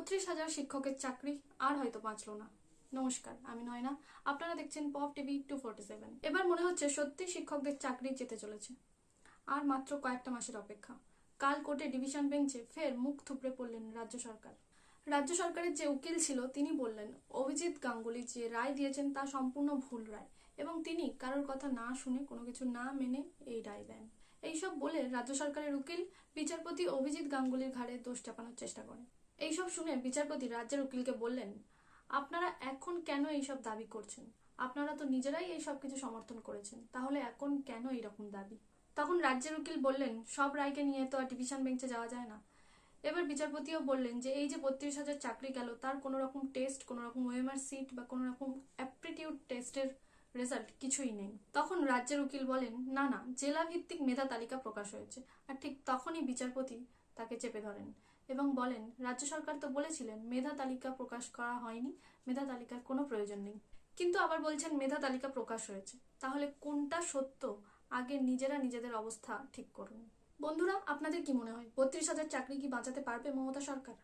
32,000 শিক্ষকের চাকরি আর হয়তো বাঁচলো না। নমস্কার, আমি নয়না। আপনারা দেখছেন পপ টিভি 247। এবার মনে হচ্ছে সত্যি শিক্ষকদের চাকরি যেতে চলেছে। আর মাত্র কয়েকটা মাসের অপেক্ষা। কাল কোর্টে ডিভিশন বেঞ্চে ফের মুখ থুবড়ে পড়লেন রাজ্য সরকার। রাজ্য সরকারের যে উকিল ছিল তিনি বললেন অভিজিৎ গাঙ্গুলি যে রায় দিয়েছেন তা সম্পূর্ণ ভুল রায় এবং তিনি কারোর কথা না শুনে কোনো কিছু না মেনে এই রায় দেন। এইসব বলে রাজ্য সরকারের উকিল বিচারপতি অভিজিৎ গাঙ্গুলির ঘাড়ে দোষ চাপানোর চেষ্টা করেন। এইসব শুনে বিচারপতি রাজ্যের উকিলকে বললেন, আপনারা এখন কেন এইসব দাবি করছেন? আপনারা তো নিজেরাই এইসব কিছু সমর্থন করেছেন, তাহলে এখন কেন এইরকম দাবি? তখন রাজ্যের উকিল বললেন, সব রায়কে নিয়ে তো আর ডিভিশন বেঞ্চে যাওয়া যায় না। এবার বিচারপতিও বললেন যে এই যে 32,000 চাকরি গেল তার কোনো রকম টেস্ট, কোনো রকম ওএমআর সিট বা কোনো রকম অ্যাপটিটিউড টেস্টের রেজাল্ট কিছুই নেই। তখন রাজ্যের উকিল বলেন, না না, জেলা ভিত্তিক মেধা তালিকা প্রকাশ হয়েছে। আর ঠিক তখনই বিচারপতি তাকে চেপে ধরেন এবং বলেন, রাজ্য সরকার তো বলেছিলেন মেধা তালিকা প্রকাশ করা হয়নি, মেধা তালিকার কোনো প্রয়োজন নেই, কিন্তু আবার বলছেন মেধা তালিকা প্রকাশ হয়েছে। তাহলে কোনটা সত্য? আগে নিজেরা নিজেদের অবস্থা ঠিক করুন। বন্ধুরা, আপনাদের কি মনে হয় 32,000 চাকরি কি বাঁচাতে পারবে মমতা সরকার?